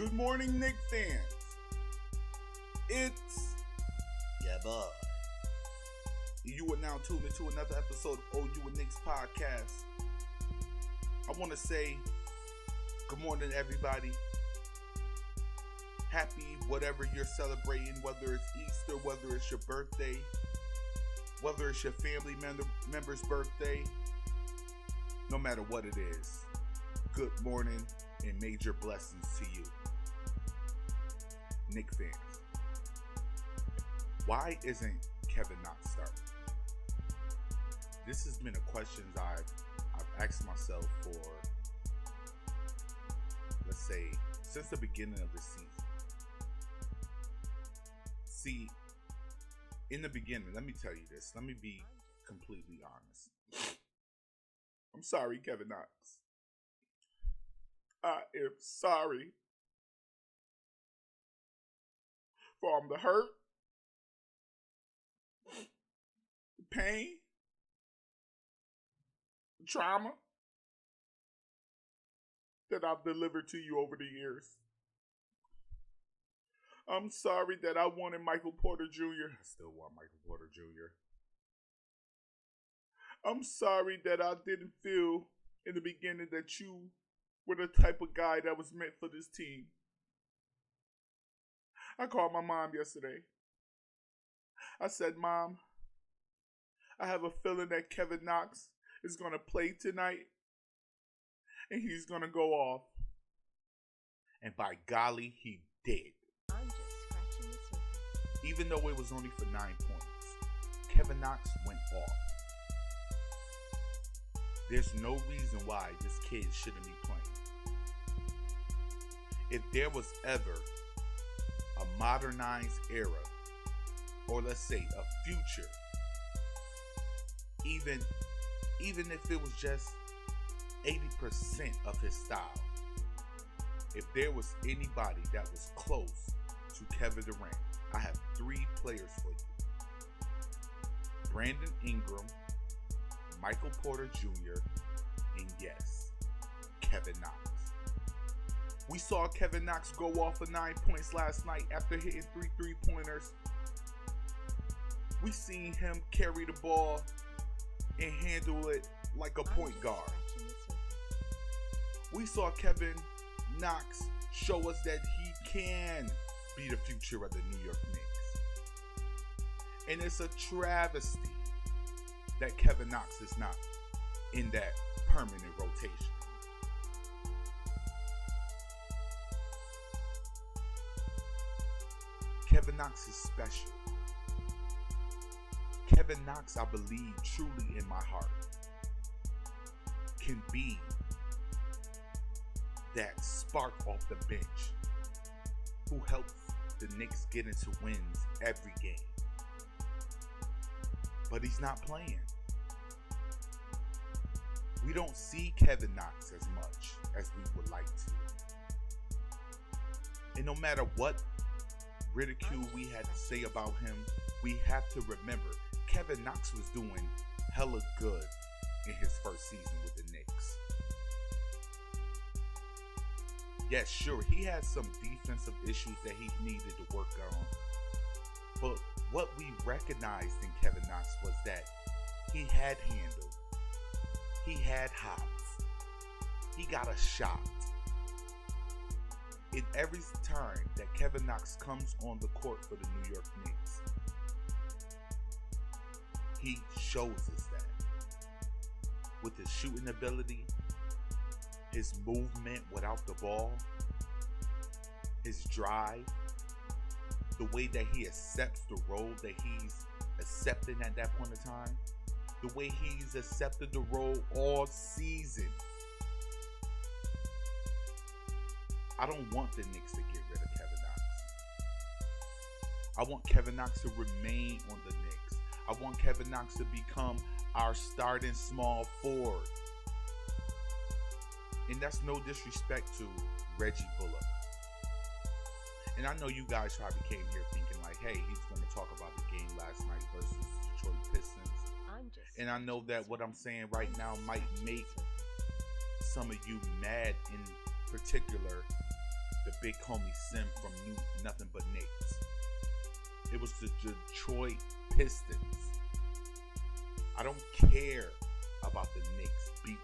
Good morning, Knicks fans. It's yeah, boy. You are now tuned into another episode of OU and Knicks podcast. I want to say good morning, everybody. Happy whatever you're celebrating, whether it's Easter, whether it's your birthday, whether it's your family member's birthday, no matter what it is. Good morning and major blessings to you. Knicks fans, why isn't Kevin Knox starting? This has been a question I've asked myself for, let's say, since the beginning of the season. See, in the beginning, let me tell you this. Let me be completely honest. I'm sorry, Kevin Knox. I am sorry for all the hurt, the pain, the trauma that I've delivered to you over the years. I'm sorry that I wanted Michael Porter Jr. I still want Michael Porter Jr. I'm sorry that I didn't feel in the beginning that you were the type of guy that was meant for this team. I called my mom yesterday. I said, Mom, I have a feeling that Kevin Knox is going to play tonight and he's going to go off. And by golly, he did. I'm just scratching the surface. Even though it was only for 9 points, Kevin Knox went off. There's no reason why this kid shouldn't be playing. If there was ever a modernized era, or let's say a future, even if it was just 80% of his style, if there was anybody that was close to Kevin Durant, I have 3 players for you. Brandon Ingram, Michael Porter Jr., and yes, Kevin Knox. We saw Kevin Knox go off for 9 points last night after hitting 3 3-pointers. We seen him carry the ball and handle it like a point guard. We saw Kevin Knox show us that he can be the future of the New York Knicks. And it's a travesty that Kevin Knox is not in that permanent rotation. Kevin Knox is special. Kevin Knox, I believe truly in my heart, can be that spark off the bench who helps the Knicks get into wins every game. But he's not playing. We don't see Kevin Knox as much as we would like to. And no matter what ridicule we had to say about him, we have to remember Kevin Knox was doing hella good in his first season with the Knicks. Yes, sure, he had some defensive issues that he needed to work on. But what we recognized in Kevin Knox was that he had handle. He had hops. He got a shot. In every time that Kevin Knox comes on the court for the New York Knicks, he shows us that. With his shooting ability, his movement without the ball, his drive, the way that he accepts the role that he's accepting at that point in time, the way he's accepted the role all season. I don't want the Knicks to get rid of Kevin Knox. I want Kevin Knox to remain on the Knicks. I want Kevin Knox to become our starting small forward. And that's no disrespect to Reggie Bullock. And I know you guys probably came here thinking like, hey, he's going to talk about the game last night versus Detroit Pistons. And I know that what I'm saying right now might make some of you mad in particular the big homie Sim from New Nothing But Knicks. It was the Detroit Pistons. I don't care about the Knicks beating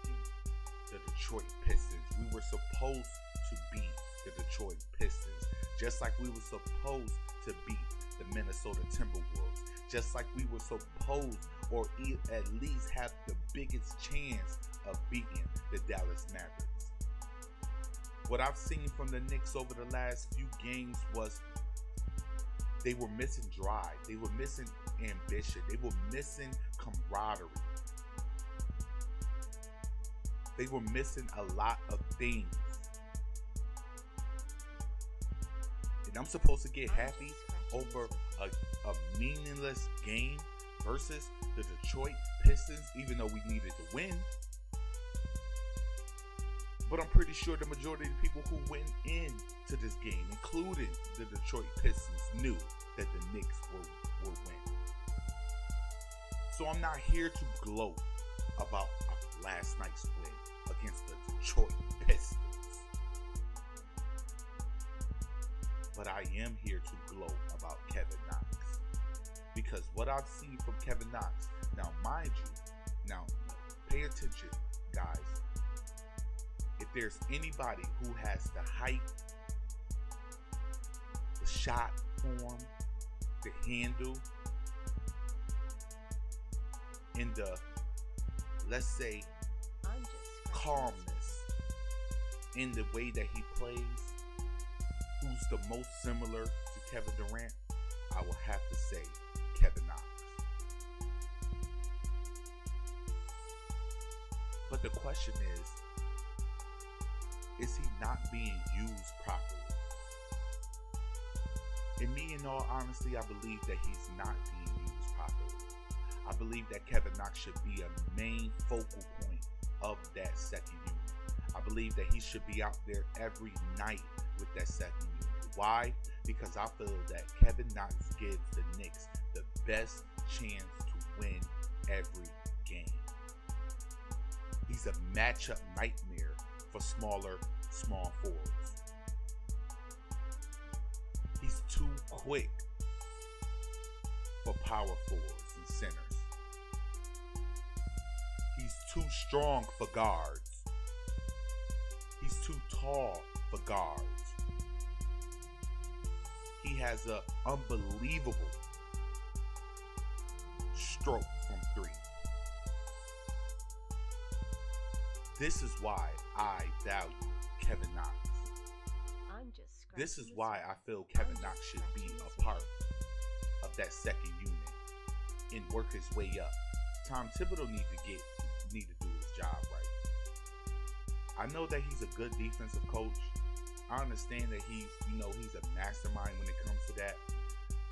the Detroit Pistons. We were supposed to beat the Detroit Pistons, just like we were supposed to beat the Minnesota Timberwolves, just like we were supposed, or at least have the biggest chance of beating the Dallas Mavericks. What I've seen from the Knicks over the last few games was they were missing drive, they were missing ambition, they were missing camaraderie. They were missing a lot of things. And I'm supposed to get happy over a meaningless game versus the Detroit Pistons, even though we needed to win. But I'm pretty sure the majority of the people who went into this game, including the Detroit Pistons, knew that the Knicks were winning. So I'm not here to gloat about last night's win against the Detroit Pistons. But I am here to gloat about Kevin Knox. Because what I've seen from Kevin Knox, now mind you, pay attention, guys. If there's anybody who has the height, the shot form, the handle, and the, let's say, calmness in the way that he plays, who's the most similar to Kevin Durant, I will have to say Kevin Knox. But the question is he not being used properly? And me, in all honesty, I believe that he's not being used properly. I believe that Kevin Knox should be a main focal point of that second unit. I believe that he should be out there every night with that second unit. Why? Because I feel that Kevin Knox gives the Knicks the best chance to win every game. He's a matchup nightmare for small forwards. He's too quick for power forwards and centers. He's too strong for guards. He's too tall for guards. He has an unbelievable stroke from three. This is why I value Kevin Knox. This is why I feel Kevin Knox should be a part of that second unit and work his way up. Tom Thibodeau need to do his job right. I know that he's a good defensive coach. I understand that he's a mastermind when it comes to that.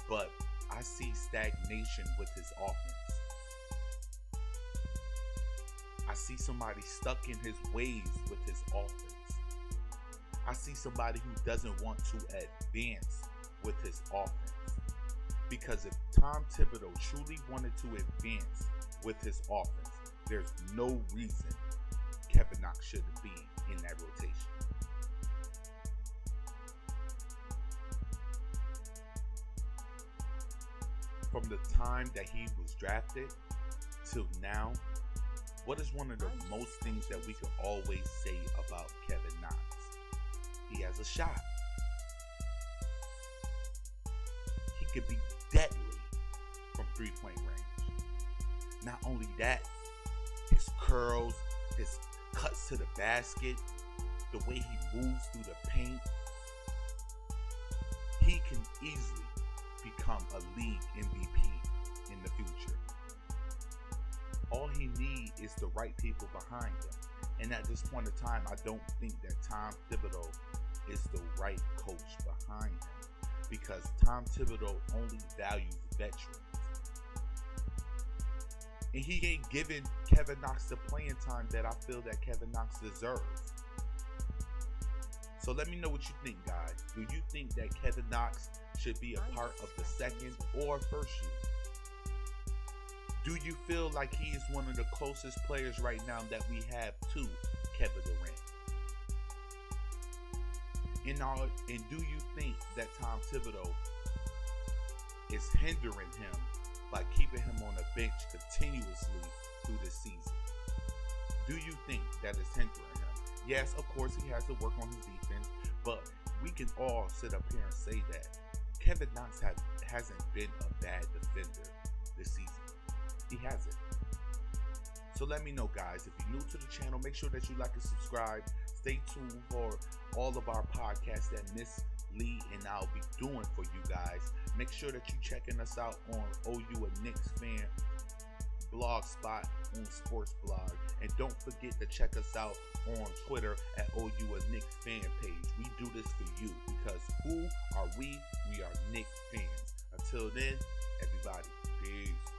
But I see stagnation with his offense. I see somebody stuck in his ways with his offense. I see somebody who doesn't want to advance with his offense. Because if Tom Thibodeau truly wanted to advance with his offense, there's no reason Kevin Knox shouldn't be in that rotation. From the time that he was drafted till now, what is one of the most things that we can always say about Kevin Knox? He has a shot. He could be deadly from three-point range. Not only that, his curls, his cuts to the basket, the way he moves through the paint, he can easily become a league MVP in the future. All he needs is the right people behind him. And at this point in time, I don't think that Tom Thibodeau is the right coach behind him, because Tom Thibodeau only values veterans. And he ain't giving Kevin Knox the playing time that I feel that Kevin Knox deserves. So let me know what you think, guys. Do you think that Kevin Knox should be a part of the second or first unit? Do you feel like he is one of the closest players right now that we have to Kevin Durant? And do you think that Tom Thibodeau is hindering him by keeping him on the bench continuously through the season? Do you think that is hindering him? Yes, of course he has to work on his defense, but we can all sit up here and say that Kevin Knox hasn't been a bad defender this season. He hasn't. So let me know, guys. If you're new to the channel, make sure that you like and subscribe. Stay tuned for all of our podcasts that Miss Lee and I'll be doing for you guys. Make sure that you're checking us out on OU a Knicks fan blog spot on Sports Blog. And don't forget to check us out on Twitter at OU a Knicks fan page. We do this for you because who are we? We are Knicks fans. Until then, everybody, peace.